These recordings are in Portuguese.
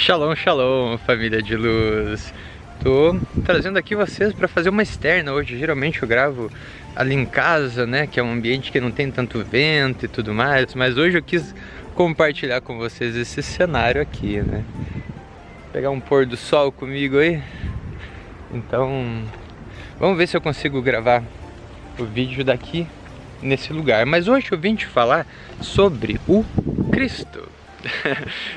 Shalom, shalom, família de luz. Tô trazendo aqui vocês para fazer uma externa hoje. Geralmente eu gravo ali em casa, né, que é um ambiente que não tem tanto vento e tudo mais, mas hoje eu quis compartilhar com vocês esse cenário aqui, né. Pegar um pôr do sol comigo aí. Então, vamos ver se eu consigo gravar o vídeo daqui nesse lugar. Mas hoje eu vim te falar sobre o Cristo.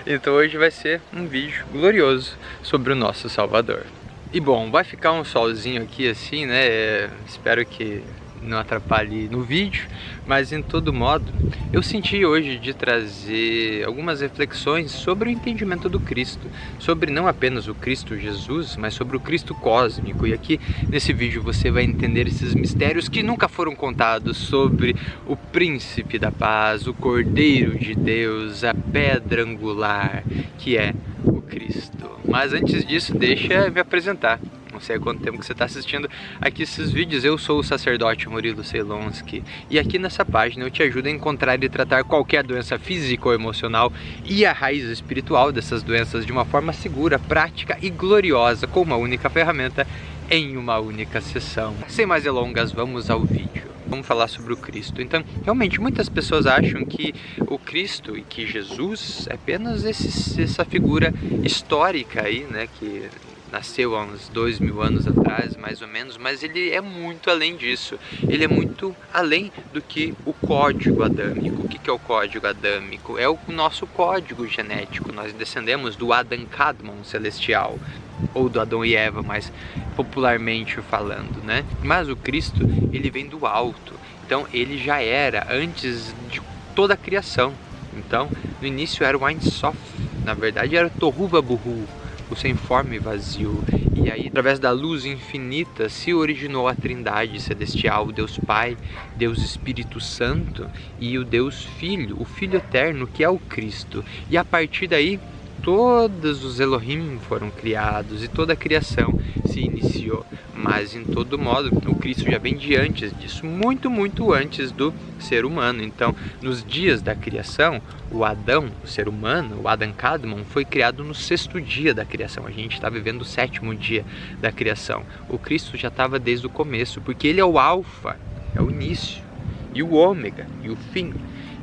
Então hoje vai ser um vídeo glorioso sobre o nosso Salvador. E bom, vai ficar um solzinho aqui assim, né? Espero que não atrapalhe no vídeo, mas em todo modo, eu senti hoje de trazer algumas reflexões sobre o entendimento do Cristo, sobre não apenas o Cristo Jesus, mas sobre o Cristo cósmico. E aqui nesse vídeo você vai entender esses mistérios que nunca foram contados sobre o Príncipe da Paz, o Cordeiro de Deus, a pedra angular, que é o Cristo. Mas antes disso, deixa eu me apresentar. Não sei há quanto tempo que você está assistindo aqui esses vídeos. Eu sou o sacerdote Murilo Ceilonski e aqui nessa página eu te ajudo a encontrar e tratar qualquer doença física ou emocional e a raiz espiritual dessas doenças de uma forma segura, prática e gloriosa, com uma única ferramenta em uma única sessão. Sem mais delongas, vamos ao vídeo. Vamos falar sobre o Cristo. Então, realmente, muitas pessoas acham que o Cristo e que Jesus é apenas essa figura histórica aí, né, que nasceu há uns 2000 anos atrás, mais ou menos, mas ele é muito além disso. Ele é muito além do que o código adâmico. O que é o código adâmico? É o nosso código genético. Nós descendemos do Adam Kadmon celestial, ou do Adão e Eva, mais popularmente falando, né? Mas o Cristo, ele vem do alto. Então, ele já era antes de toda a criação. Então, no início era o Ein Sof, na verdade era o Tohu Vabohu, o sem forma e vazio. E aí, através da luz infinita, se originou a Trindade celestial, o Deus Pai, Deus Espírito Santo e o Deus Filho, o Filho Eterno, que é o Cristo. E a partir daí, todos os Elohim foram criados e toda a criação se iniciou. Mas, em todo modo, o Cristo já vem de antes disso, muito, muito antes do ser humano. Então, nos dias da criação, o Adão, o ser humano, o Adam Kadmon, foi criado no 6º dia da criação. A gente está vivendo o 7º dia da criação. O Cristo já estava desde o começo, porque ele é o alfa, é o início, e o ômega, e o fim.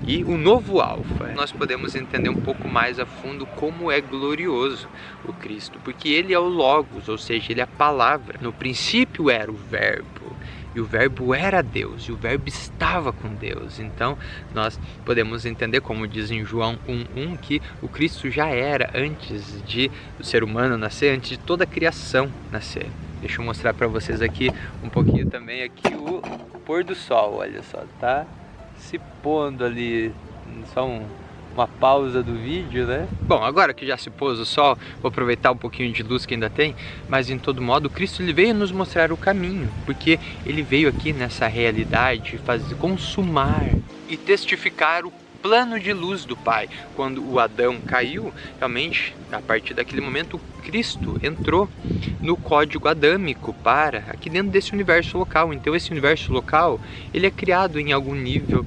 E o novo alfa. Nós podemos entender um pouco mais a fundo como é glorioso o Cristo, porque ele é o Logos, ou seja, ele é a palavra. No princípio era o verbo, e o verbo era Deus, e o verbo estava com Deus. Então nós podemos entender, como diz em João 1:1, que o Cristo já era antes de o ser humano nascer, antes de toda a criação nascer. Deixa eu mostrar para vocês aqui um pouquinho também aqui o pôr do sol, olha só, tá se pondo ali, só uma pausa do vídeo, né? Bom, agora que já se pôs o sol, vou aproveitar um pouquinho de luz que ainda tem, mas em todo modo, Cristo ele veio nos mostrar o caminho, porque ele veio aqui nessa realidade consumar e testificar o plano de luz do Pai. Quando o Adão caiu, realmente, a partir daquele momento, Cristo entrou no código adâmico para aqui dentro desse universo local. Então esse universo local, ele é criado em algum nível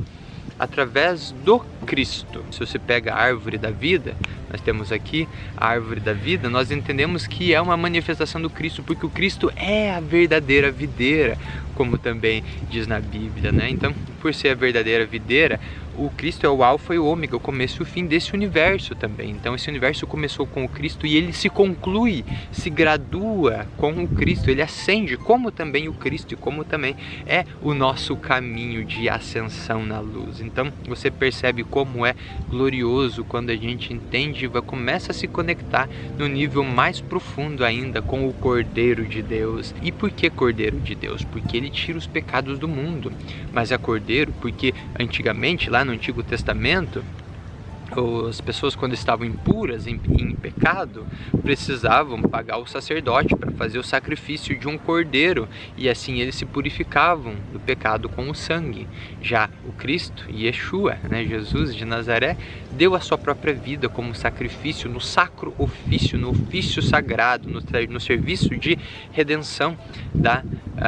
através do Cristo. Se você pega a árvore da vida, nós temos aqui a árvore da vida, nós entendemos que é uma manifestação do Cristo, porque o Cristo é a verdadeira videira, como também diz na Bíblia, né? Então, por ser a verdadeira videira, o Cristo é o alfa e o ômega, o começo e o fim desse universo também. Então esse universo começou com o Cristo e ele se conclui, se gradua com o Cristo, ele ascende como também o Cristo e como também é o nosso caminho de ascensão na luz. Então você percebe como é glorioso quando a gente entende e começa a se conectar no nível mais profundo ainda com o Cordeiro de Deus. E por que Cordeiro de Deus? Porque ele tira os pecados do mundo. Mas é Cordeiro porque antigamente, lá no Antigo Testamento, as pessoas, quando estavam impuras, em pecado, precisavam pagar o sacerdote para fazer o sacrifício de um cordeiro, e assim eles se purificavam do pecado com o sangue. Já o Cristo, Yeshua, né, Jesus de Nazaré, deu a sua própria vida como sacrifício no sacro ofício, no ofício sagrado, no serviço de redenção da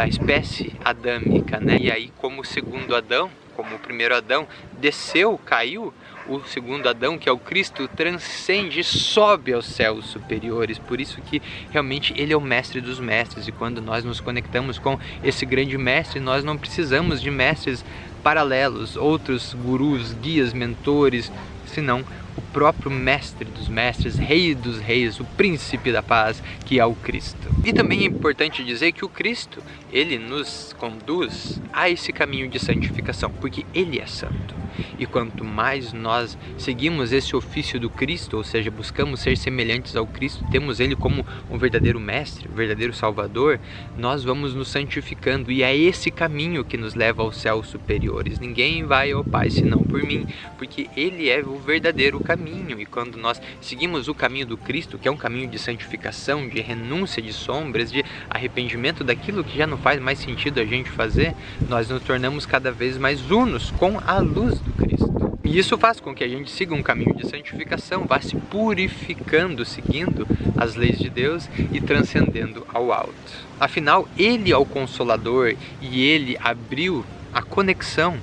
espécie adâmica, né? E aí, como o segundo Adão, como o primeiro Adão desceu, caiu, o segundo Adão, que é o Cristo, transcende, sobe aos céus superiores. Por isso que realmente ele é o mestre dos mestres, e quando nós nos conectamos com esse grande mestre, nós não precisamos de mestres paralelos, outros gurus, guias, mentores, senão o próprio mestre dos mestres, rei dos reis, o príncipe da paz, que é o Cristo. E também é importante dizer que o Cristo, ele nos conduz a esse caminho de santificação, porque ele é santo. E quanto mais nós seguimos esse ofício do Cristo, ou seja, buscamos ser semelhantes ao Cristo, temos ele como um verdadeiro mestre, um verdadeiro salvador, nós vamos nos santificando, e é esse caminho que nos leva aos céus superiores. Ninguém vai ao Pai senão por mim, porque ele é o verdadeiro caminho. E quando nós seguimos o caminho do Cristo, que é um caminho de santificação, de renúncia de sombras, de arrependimento daquilo que já não faz mais sentido a gente fazer, nós nos tornamos cada vez mais unos com a luz do Cristo. E isso faz com que a gente siga um caminho de santificação, vá se purificando, seguindo as leis de Deus e transcendendo ao alto. Afinal, ele é o Consolador, e ele abriu a conexão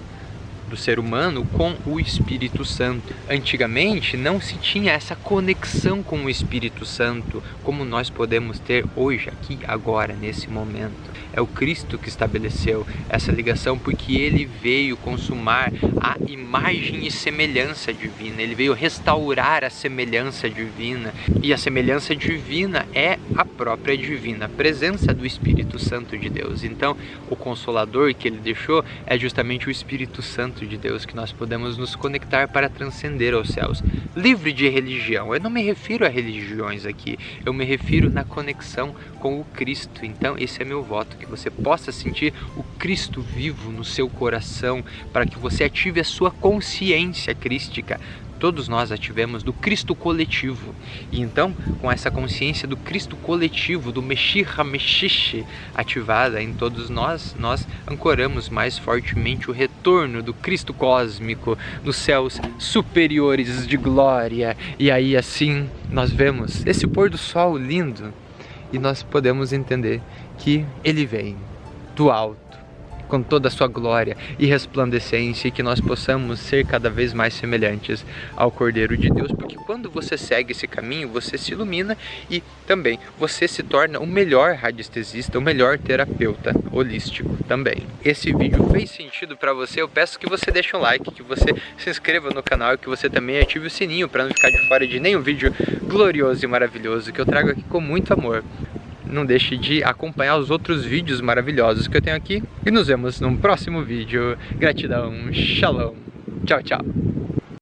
do ser humano com o Espírito Santo. Antigamente não se tinha essa conexão com o Espírito Santo como nós podemos ter hoje, aqui, agora, nesse momento. É o Cristo que estabeleceu essa ligação, porque ele veio consumar a imagem e semelhança divina, ele veio restaurar a semelhança divina, e a semelhança divina é a própria divina presença do Espírito Santo de Deus. Então, o Consolador que ele deixou é justamente o Espírito Santo de Deus, que nós podemos nos conectar para transcender aos céus, livre de religião. Eu não me refiro a religiões aqui, eu me refiro na conexão com o Cristo. Então esse é meu voto, que você possa sentir o Cristo vivo no seu coração, para que você ative a sua consciência crística. Todos nós ativemos do Cristo coletivo, e então com essa consciência do Cristo coletivo, do Meshich HaMeshiach ativada em todos nós, nós ancoramos mais fortemente o retorno do Cristo cósmico nos céus superiores de glória. E aí assim nós vemos esse pôr do sol lindo, e nós podemos entender que ele vem do alto, com toda a sua glória e resplandecência, e que nós possamos ser cada vez mais semelhantes ao Cordeiro de Deus, porque quando você segue esse caminho, você se ilumina, e também você se torna o melhor radiestesista, o melhor terapeuta holístico também. Esse vídeo fez sentido para você? Eu peço que você deixe um like, que você se inscreva no canal, e que você também ative o sininho para não ficar de fora de nenhum vídeo glorioso e maravilhoso que eu trago aqui com muito amor. Não deixe de acompanhar os outros vídeos maravilhosos que eu tenho aqui, e nos vemos num próximo vídeo. Gratidão, shalom, tchau, tchau.